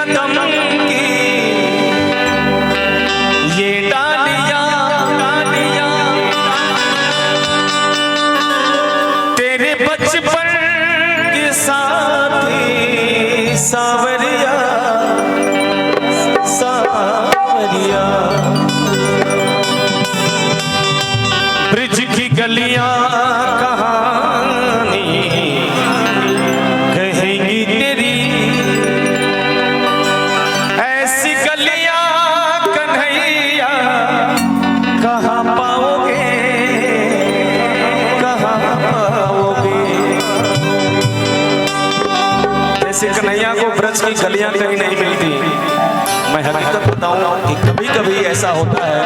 कदम की ये डालियां तेरे बचपन के साथी सावरिया सावरिया। ब्रिज की गलियां कहानी कहेंगी तेरी, ऐसी गलियां कन्हैया कहाँ पाओगे कहाँ पाओगे। जैसे कन्हैया को ब्रज की गलियां कहीं नहीं मिलती, मैं हकीकत बताऊं कि कभी कभी ऐसा होता है,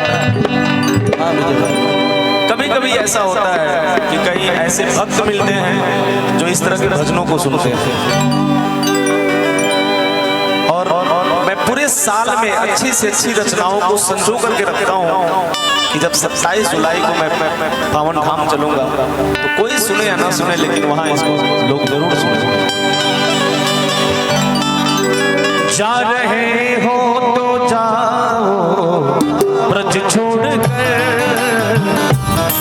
कभी कभी ऐसा होता है कि कई ऐसे भक्त मिलते हैं जो इस तरह के भजनों को सुनते हैं। और मैं पूरे साल में अच्छी से अच्छी रचनाओं को संजो करके रखता हूँ कि जब 27 जुलाई को मैं पावन धाम चलूंगा तो कोई सुने या ना सुने, लेकिन वहां इसको लोग जरूर सुने। जा रहे हो तो जाओ ब्रज छोड़कर,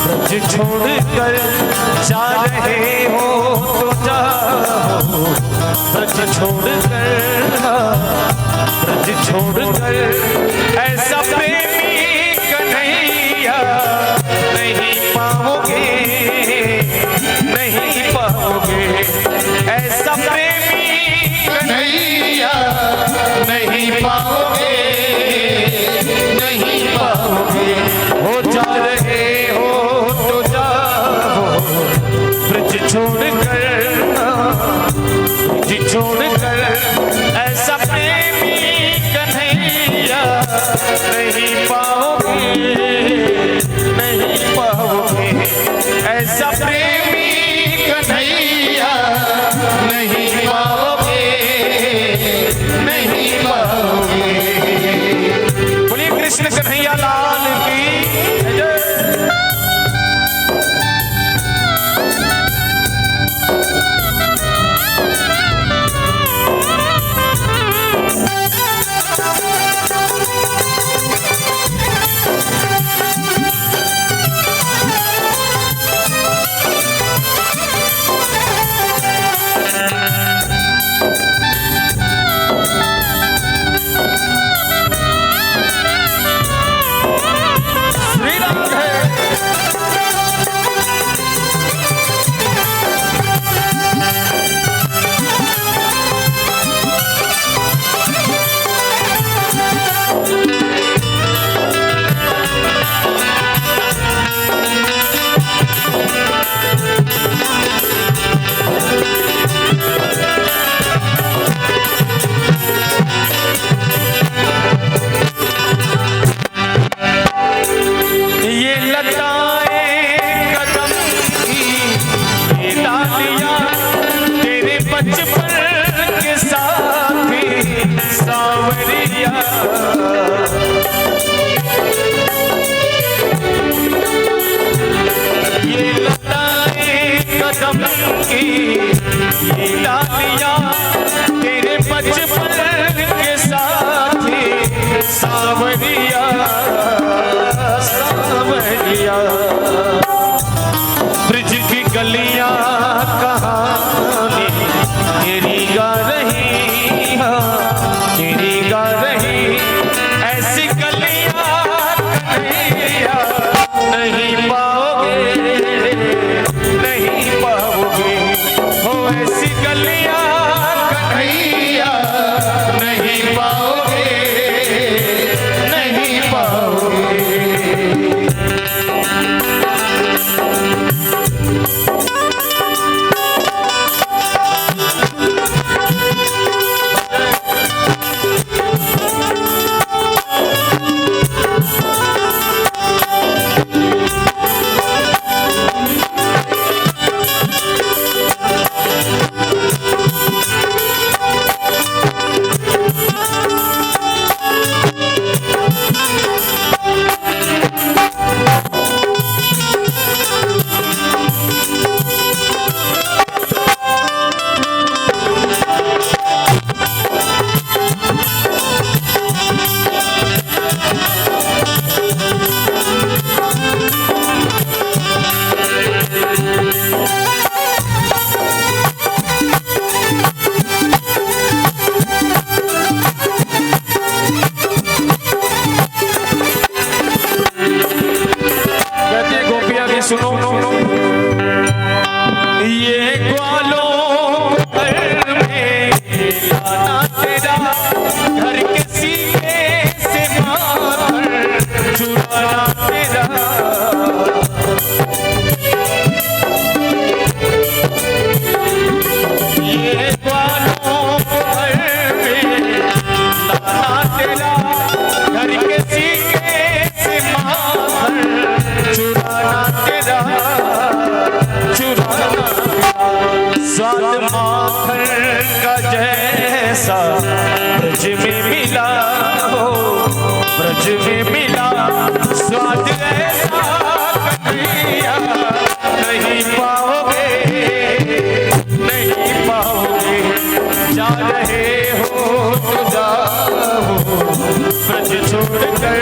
ब्रज छोड़कर जा रहे हो तो जाओ ब्रज छोड़कर, ब्रज छोड़कर। ऐसा प्रेमी कन्हैया नहीं पाओगे नहीं पाओगे, ऐसा प्रेमी कन्हैया नहीं पाओगे नहीं पाओगे। हो जा रहे हो तो जाओ ब्रज छोड़कर, ब्रज छोड़कर। ऐसा प्रेमी कन्हैया नहीं पाओगे नहीं पाओगे, ऐसा प्रेमी कन्हैया नहीं पाओगे नहीं पाओगे। बोलिए कृष्ण कन्हैया लाल की जय। तेरे बचपन के साथी सावरिया सावरिया। ब्रिज की गलियां कहानी तेरी गा रही तेरी गा रही, ऐसी गलियां कन्हैया नहीं पाओगे नहीं पाओगे। हो ऐसी गलियां कन्हैया नहीं पाओगे लाना तेरा घर के सीने से मार चुराना तेरा। ये बालों भर में लाना तेरा घर के सीने से मार चुराना तेरा, चुराना तेरा। स्वाद माखन का जैसा ब्रज में मिला हो, ब्रज में मिला स्वाद ऐसा कन्हैया नहीं पाओगे, नहीं पाओगे। जा रहे हो तो जाओ ब्रज छोड़ कर